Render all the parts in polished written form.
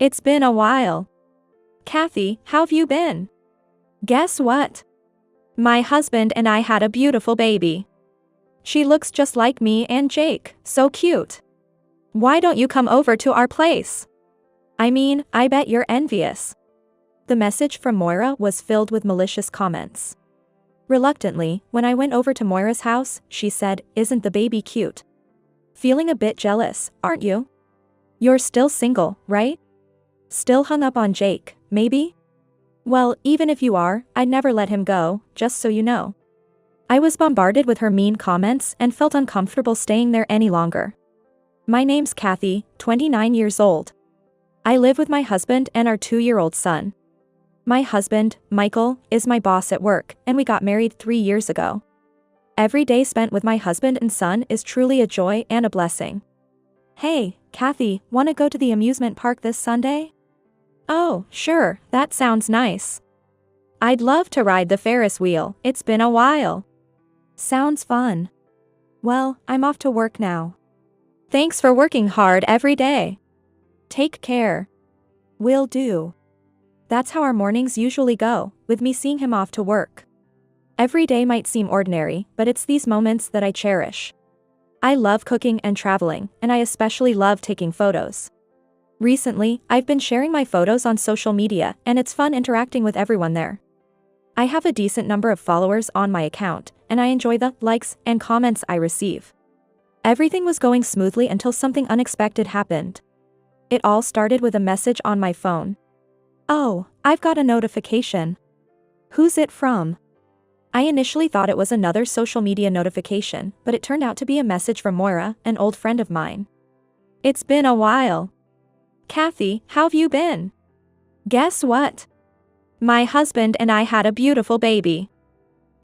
It's been a while. Kathy, how've you been? Guess what? My husband and I had a beautiful baby. She looks just like me and Jake, so cute. Why don't you come over to our place? I mean, I bet you're envious. The message from Moira was filled with malicious comments. Reluctantly, when I went over to Moira's house, she said, "Isn't the baby cute? Feeling a bit jealous, aren't you? You're still single, right? Still hung up on Jake, maybe? Well, even if you are, I'd never let him go, just so you know." I was bombarded with her mean comments and felt uncomfortable staying there any longer. My name's Kathy, 29 years old. I live with my husband and our 2-year-old son. My husband, Michael, is my boss at work, and we got married 3 years ago. Every day spent with my husband and son is truly a joy and a blessing. Hey, Kathy, wanna go to the amusement park this Sunday? Oh, sure, that sounds nice. I'd love to ride the Ferris wheel, it's been a while. Sounds fun. Well, I'm off to work now. Thanks for working hard every day. Take care. Will do. That's how our mornings usually go, with me seeing him off to work. Every day might seem ordinary, but it's these moments that I cherish. I love cooking and traveling, and I especially love taking photos. Recently, I've been sharing my photos on social media, and it's fun interacting with everyone there. I have a decent number of followers on my account, and I enjoy the likes and comments I receive. Everything was going smoothly until something unexpected happened. It all started with a message on my phone. Oh, I've got a notification. Who's it from? I initially thought it was another social media notification, but it turned out to be a message from Moira, an old friend of mine. It's been a while. Kathy, how've you been? Guess what? My husband and I had a beautiful baby.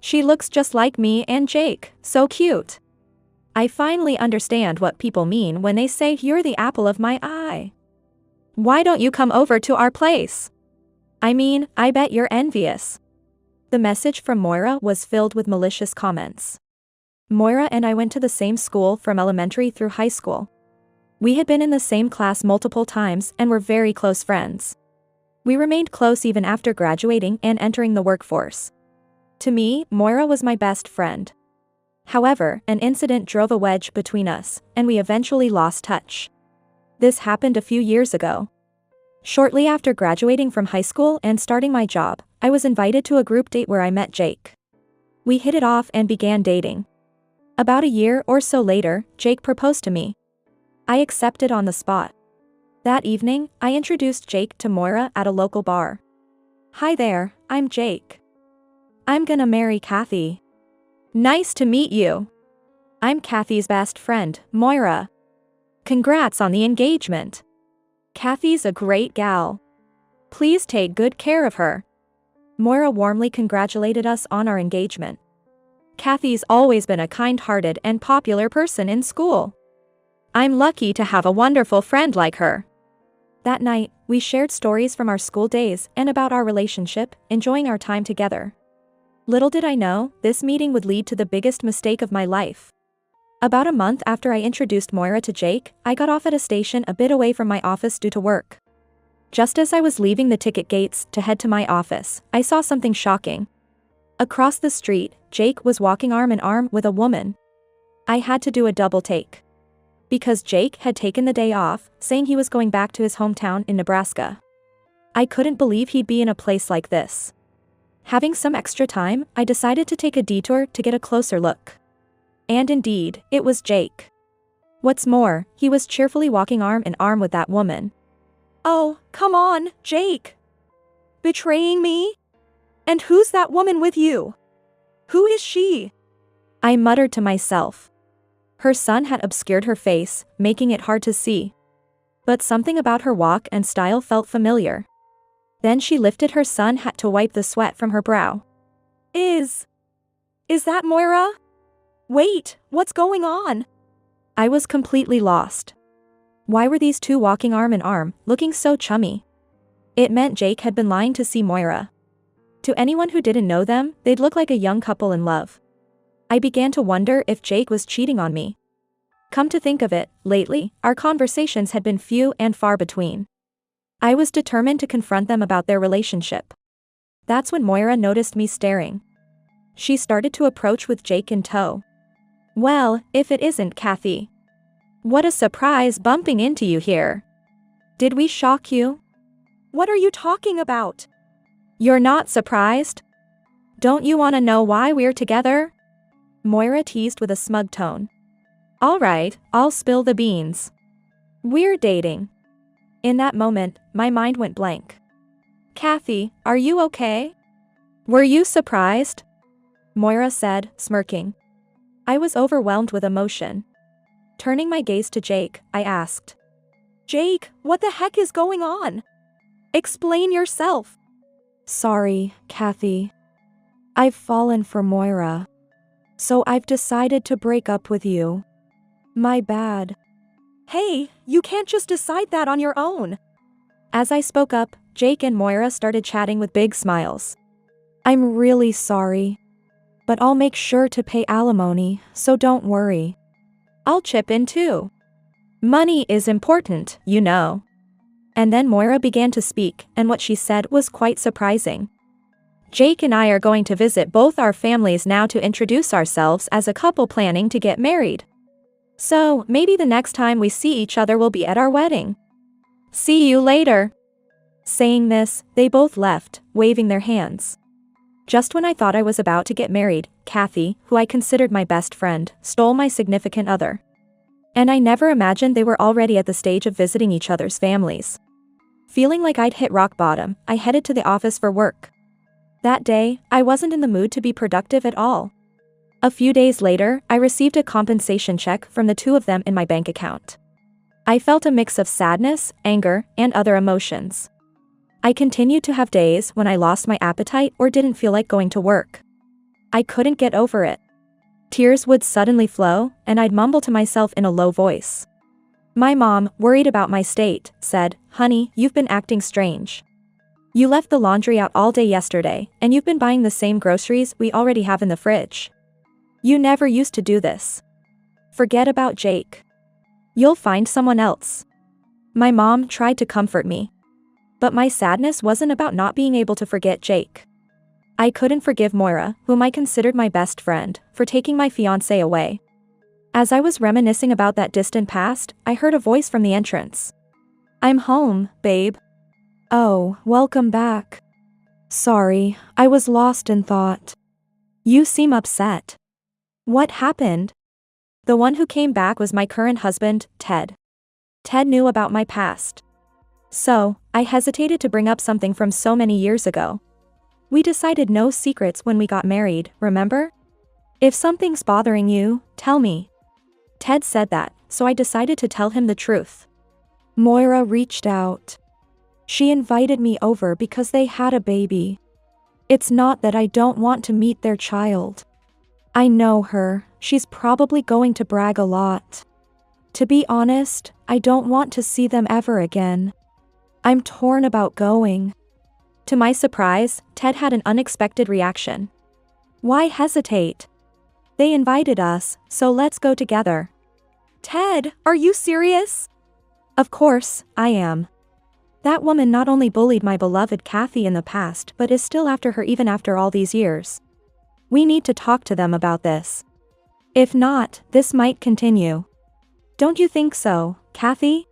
She looks just like me and Jake, so cute. I finally understand what people mean when they say you're the apple of my eye. Why don't you come over to our place? I mean, I bet you're envious. The message from Moira was filled with malicious comments. Moira and I went to the same school from elementary through high school. We had been in the same class multiple times and were very close friends. We remained close even after graduating and entering the workforce. To me, Moira was my best friend. However, an incident drove a wedge between us, and we eventually lost touch. This happened a few years ago. Shortly after graduating from high school and starting my job, I was invited to a group date where I met Jake. We hit it off and began dating. About a year or so later, Jake proposed to me. I accepted on the spot. That evening, I introduced Jake to Moira at a local bar. Hi there, I'm Jake. I'm gonna marry Kathy. Nice to meet you. I'm Kathy's best friend, Moira. Congrats on the engagement. Kathy's a great gal. Please take good care of her. Moira warmly congratulated us on our engagement. Kathy's always been a kind-hearted and popular person in school. I'm lucky to have a wonderful friend like her. That night, we shared stories from our school days and about our relationship, enjoying our time together. Little did I know, this meeting would lead to the biggest mistake of my life. About a month after I introduced Moira to Jake, I got off at a station a bit away from my office due to work. Just as I was leaving the ticket gates to head to my office, I saw something shocking. Across the street, Jake was walking arm in arm with a woman. I had to do a double take. Because Jake had taken the day off, saying he was going back to his hometown in Nebraska. I couldn't believe he'd be in a place like this. Having some extra time, I decided to take a detour to get a closer look. And indeed, it was Jake. What's more, he was cheerfully walking arm in arm with that woman. Oh, come on, Jake. Betraying me? And who's that woman with you? Who is she? I muttered to myself. Her son had obscured her face, making it hard to see. But something about her walk and style felt familiar. Then she lifted her sun hat to wipe the sweat from her brow. Is that Moira? Wait, what's going on? I was completely lost. Why were these two walking arm in arm, looking so chummy? It meant Jake had been lying to see Moira. To anyone who didn't know them, they'd look like a young couple in love. I began to wonder if Jake was cheating on me. Come to think of it, lately, our conversations had been few and far between. I was determined to confront them about their relationship. That's when Moira noticed me staring. She started to approach with Jake in tow. Well, if it isn't Kathy. What a surprise bumping into you here. Did we shock you? What are you talking about? You're not surprised? Don't you want to know why we're together? Moira teased with a smug tone. All right, I'll spill the beans. We're dating. In that moment, my mind went blank. Kathy, are you okay? Were you surprised? Moira said, smirking. I was overwhelmed with emotion. Turning my gaze to Jake, I asked. Jake, what the heck is going on? Explain yourself. Sorry, Kathy. I've fallen for Moira. So I've decided to break up with you. My bad. Hey, you can't just decide that on your own. As I spoke up, Jake and Moira started chatting with big smiles. I'm really sorry. But I'll make sure to pay alimony, so don't worry. I'll chip in too. Money is important, you know. And then Moira began to speak, and what she said was quite surprising. Jake and I are going to visit both our families now to introduce ourselves as a couple planning to get married. So, maybe the next time we see each other will be at our wedding. See you later. Saying this, they both left, waving their hands. Just when I thought I was about to get married, Kathy, who I considered my best friend, stole my significant other. And I never imagined they were already at the stage of visiting each other's families. Feeling like I'd hit rock bottom, I headed to the office for work. That day, I wasn't in the mood to be productive at all. A few days later, I received a compensation check from the two of them in my bank account. I felt a mix of sadness, anger, and other emotions. I continued to have days when I lost my appetite or didn't feel like going to work. I couldn't get over it. Tears would suddenly flow, and I'd mumble to myself in a low voice. My mom, worried about my state, said, "Honey, you've been acting strange. You left the laundry out all day yesterday, and you've been buying the same groceries we already have in the fridge. You never used to do this. Forget about Jake. You'll find someone else." My mom tried to comfort me. But my sadness wasn't about not being able to forget Jake. I couldn't forgive Moira, whom I considered my best friend, for taking my fiancé away. As I was reminiscing about that distant past, I heard a voice from the entrance. I'm home, babe. Oh, welcome back. Sorry, I was lost in thought. You seem upset. What happened? The one who came back was my current husband, Ted. Ted knew about my past. So, I hesitated to bring up something from so many years ago. We decided no secrets when we got married, remember? If something's bothering you, tell me. Ted said that, so I decided to tell him the truth. Moira reached out. She invited me over because they had a baby. It's not that I don't want to meet their child. I know her, she's probably going to brag a lot. To be honest, I don't want to see them ever again. I'm torn about going. To my surprise, Ted had an unexpected reaction. Why hesitate? They invited us, so let's go together. Ted, are you serious? Of course, I am. That woman not only bullied my beloved Kathy in the past but is still after her even after all these years. We need to talk to them about this. If not, this might continue. Don't you think so, Kathy?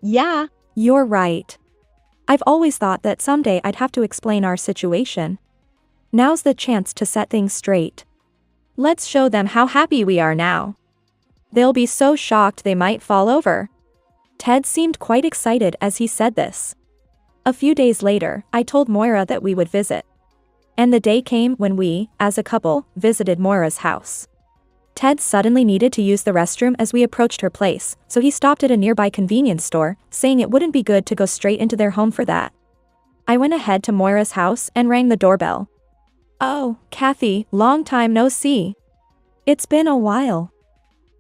Yeah, you're right. I've always thought that someday I'd have to explain our situation. Now's the chance to set things straight. Let's show them how happy we are now. They'll be so shocked they might fall over. Ted seemed quite excited as he said this. A few days later, I told Moira that we would visit. And the day came when we, as a couple, visited Moira's house. Ted suddenly needed to use the restroom as we approached her place, so he stopped at a nearby convenience store, saying it wouldn't be good to go straight into their home for that. I went ahead to Moira's house and rang the doorbell. Oh, Kathy, long time no see. It's been a while.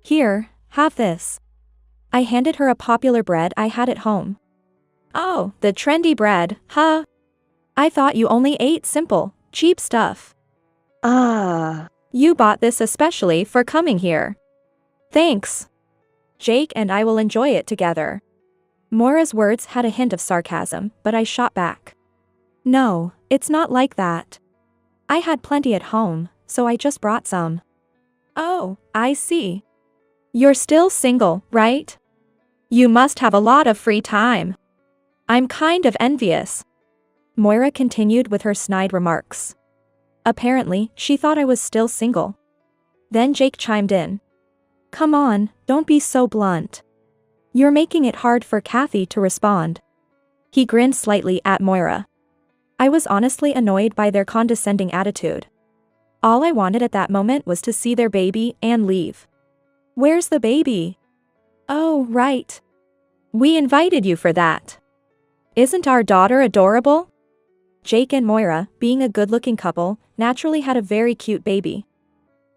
Here, have this. I handed her a popular bread I had at home. Oh, the trendy bread, huh? I thought you only ate simple, cheap stuff. You bought this especially for coming here. Thanks. Jake and I will enjoy it together. Moira's words had a hint of sarcasm, but I shot back. No, it's not like that. I had plenty at home, so I just brought some. Oh, I see. You're still single, right? You must have a lot of free time. I'm kind of envious. Moira continued with her snide remarks. Apparently, she thought I was still single. Then Jake chimed in. Come on, don't be so blunt. You're making it hard for Kathy to respond. He grinned slightly at Moira. I was honestly annoyed by their condescending attitude. All I wanted at that moment was to see their baby and leave. Where's the baby? Oh, right. We invited you for that. Isn't our daughter adorable? Jake and Moira, being a good-looking couple, naturally had a very cute baby.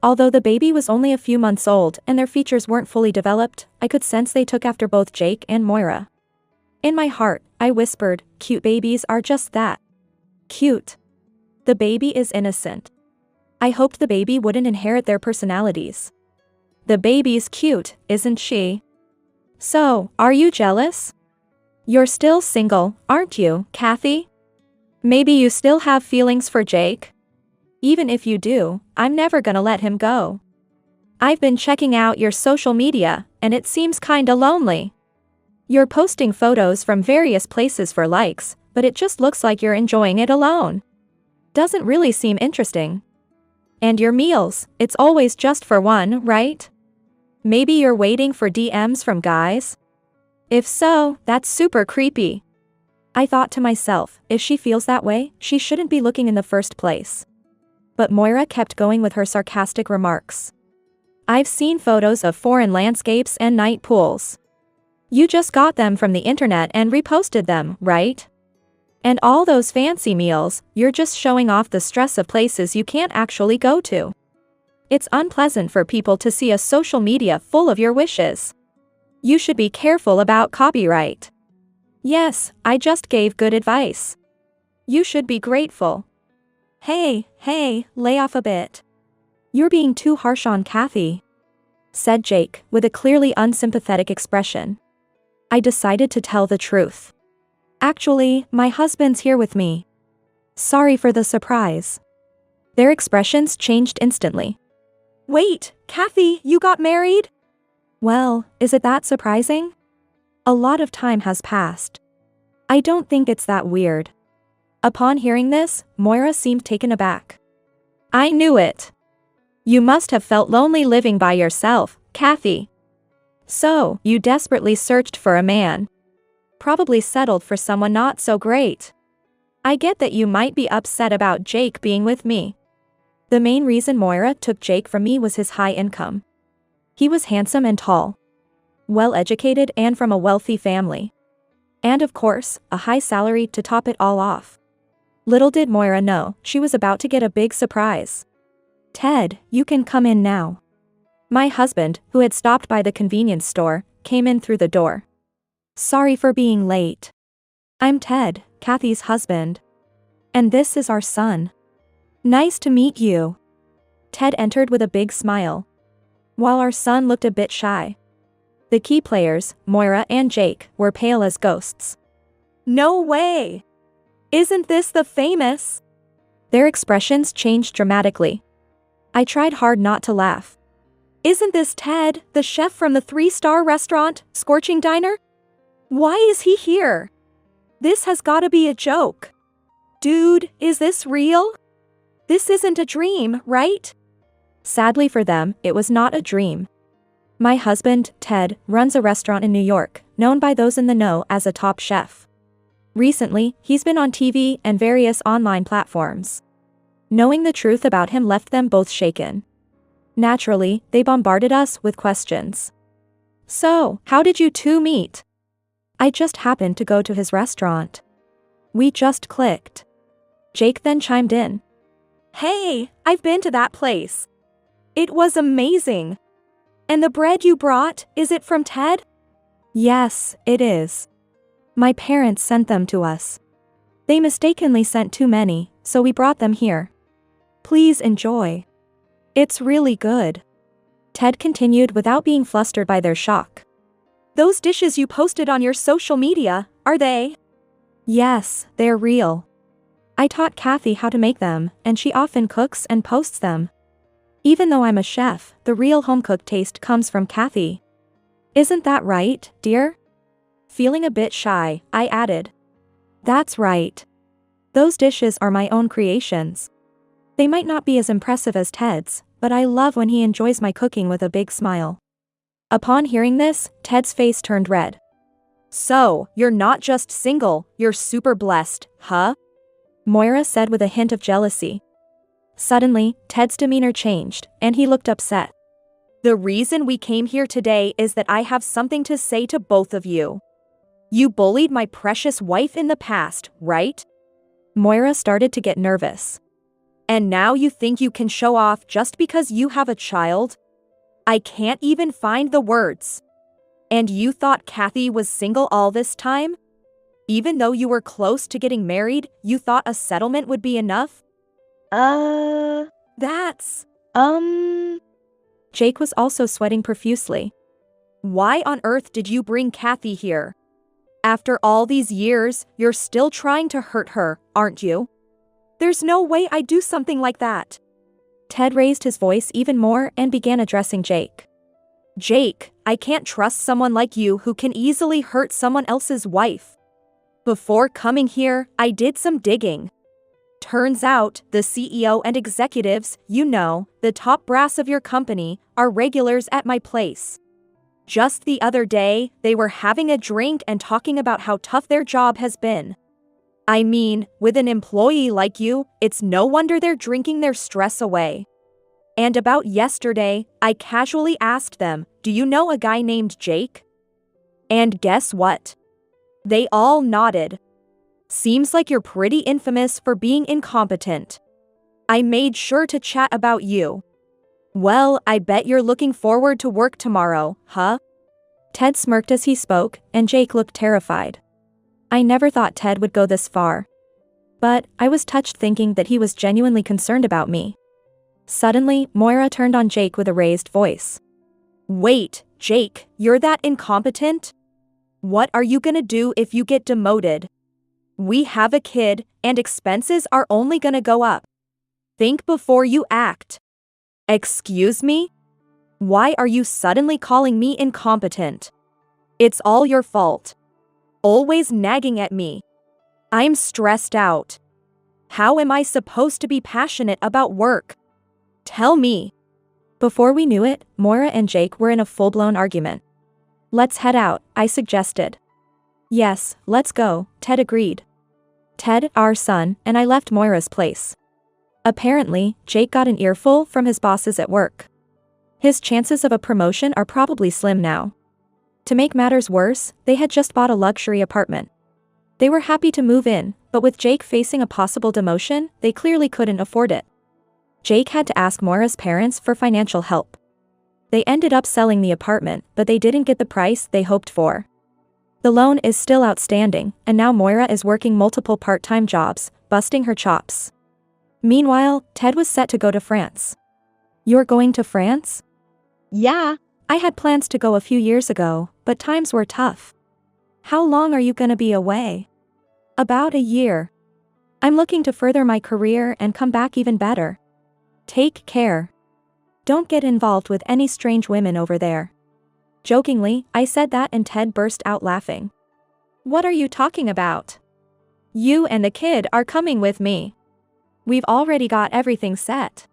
Although the baby was only a few months old and their features weren't fully developed, I could sense they took after both Jake and Moira. In my heart, I whispered, cute babies are just that. Cute. The baby is innocent. I hoped the baby wouldn't inherit their personalities. The baby's cute, isn't she? So, are you jealous? You're still single, aren't you, Kathy? Maybe you still have feelings for Jake? Even if you do, I'm never gonna let him go. I've been checking out your social media, and it seems kinda lonely. You're posting photos from various places for likes, but it just looks like you're enjoying it alone. Doesn't really seem interesting. And your meals, it's always just for one, right? Maybe you're waiting for DMs from guys? If so, that's super creepy. I thought to myself, if she feels that way, she shouldn't be looking in the first place. But Moira kept going with her sarcastic remarks. I've seen photos of foreign landscapes and night pools. You just got them from the internet and reposted them, right? And all those fancy meals, you're just showing off the stress of places you can't actually go to. It's unpleasant for people to see a social media full of your wishes. You should be careful about copyright. Yes, I just gave good advice. You should be grateful. Hey, lay off a bit. You're being too harsh on Kathy, said Jake, with a clearly unsympathetic expression. I decided to tell the truth. Actually, my husband's here with me. Sorry for the surprise. Their expressions changed instantly. Wait, Kathy, you got married? Well, is it that surprising? A lot of time has passed. I don't think it's that weird. Upon hearing this, Moira seemed taken aback. I knew it. You must have felt lonely living by yourself, Kathy. So, you desperately searched for a man. Probably settled for someone not so great. I get that you might be upset about Jake being with me. The main reason Moira took Jake from me was his high income. He was handsome and tall. Well-educated and from a wealthy family. And of course, a high salary to top it all off. Little did Moira know, she was about to get a big surprise. Ted, you can come in now. My husband, who had stopped by the convenience store, came in through the door. Sorry for being late. I'm Ted, Kathy's husband. And this is our son. Nice to meet you. Ted entered with a big smile. While our son looked a bit shy. The key players, Moira and Jake, were pale as ghosts. No way! Isn't this the famous? Their expressions changed dramatically. I tried hard not to laugh. Isn't this Ted, the chef from the 3-star restaurant, Scorching Diner? Why is he here? This has gotta be a joke. Dude, is this real? This isn't a dream, right? Sadly for them, it was not a dream. My husband, Ted, runs a restaurant in New York, known by those in the know as a top chef. Recently, he's been on TV and various online platforms. Knowing the truth about him left them both shaken. Naturally, they bombarded us with questions. So, how did you two meet? I just happened to go to his restaurant. We just clicked. Jake then chimed in. Hey, I've been to that place. It was amazing. And the bread you brought, is it from Ted? Yes, it is. My parents sent them to us. They mistakenly sent too many, so we brought them here. Please enjoy. It's really good. Ted continued without being flustered by their shock. Those dishes you posted on your social media, are they? Yes, they're real. I taught Kathy how to make them, and she often cooks and posts them. Even though I'm a chef, the real home-cooked taste comes from Kathy. Isn't that right, dear? Feeling a bit shy, I added. That's right. Those dishes are my own creations. They might not be as impressive as Ted's, but I love when he enjoys my cooking with a big smile. Upon hearing this, Ted's face turned red. So, you're not just single, you're super blessed, huh? Moira said with a hint of jealousy. Suddenly, Ted's demeanor changed, and he looked upset. The reason we came here today is that I have something to say to both of you. You bullied my precious wife in the past, right? Moira started to get nervous. And now you think you can show off just because you have a child? I can't even find the words. And you thought Kathy was single all this time? Even though you were close to getting married, you thought a settlement would be enough? That's, Jake was also sweating profusely. Why on earth did you bring Kathy here? After all these years, you're still trying to hurt her, aren't you? There's no way I'd do something like that. Ted raised his voice even more and began addressing Jake. Jake, I can't trust someone like you who can easily hurt someone else's wife. Before coming here, I did some digging. Turns out, the CEO and executives, you know, the top brass of your company, are regulars at my place. Just the other day, they were having a drink and talking about how tough their job has been. I mean, with an employee like you, it's no wonder they're drinking their stress away. And about yesterday, I casually asked them, do you know a guy named Jake? And guess what? They all nodded. Seems like you're pretty infamous for being incompetent. I made sure to chat about you. Well, I bet you're looking forward to work tomorrow, huh? Ted smirked as he spoke, and Jake looked terrified. I never thought Ted would go this far. But I was touched thinking that he was genuinely concerned about me. Suddenly, Moira turned on Jake with a raised voice. Wait, Jake, you're that incompetent? What are you gonna do if you get demoted? We have a kid, and expenses are only gonna go up. Think before you act. Excuse me? Why are you suddenly calling me incompetent? It's all your fault. Always nagging at me. I'm stressed out. How am I supposed to be passionate about work? Tell me. Before we knew it, Moira and Jake were in a full-blown argument. Let's head out, I suggested. Yes, let's go, Ted agreed. Ted, our son, and I left Moira's place. Apparently, Jake got an earful from his bosses at work. His chances of a promotion are probably slim now. To make matters worse, they had just bought a luxury apartment. They were happy to move in, but with Jake facing a possible demotion, they clearly couldn't afford it. Jake had to ask Moira's parents for financial help. They ended up selling the apartment, but they didn't get the price they hoped for. The loan is still outstanding, and now Moira is working multiple part-time jobs, busting her chops. Meanwhile, Ted was set to go to France. You're going to France? Yeah, I had plans to go a few years ago, but times were tough. How long are you gonna be away? About a year. I'm looking to further my career and come back even better. Take care. Don't get involved with any strange women over there. Jokingly, I said that and Ted burst out laughing. What are you talking about? You and the kid are coming with me. We've already got everything set.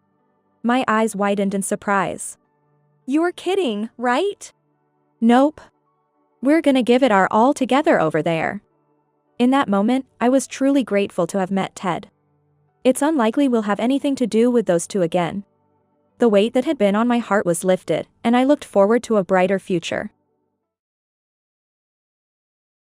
My eyes widened in surprise. You're kidding, right? Nope. We're gonna give it our all together over there. In that moment, I was truly grateful to have met Ted. It's unlikely we'll have anything to do with those two again. The weight that had been on my heart was lifted, and I looked forward to a brighter future.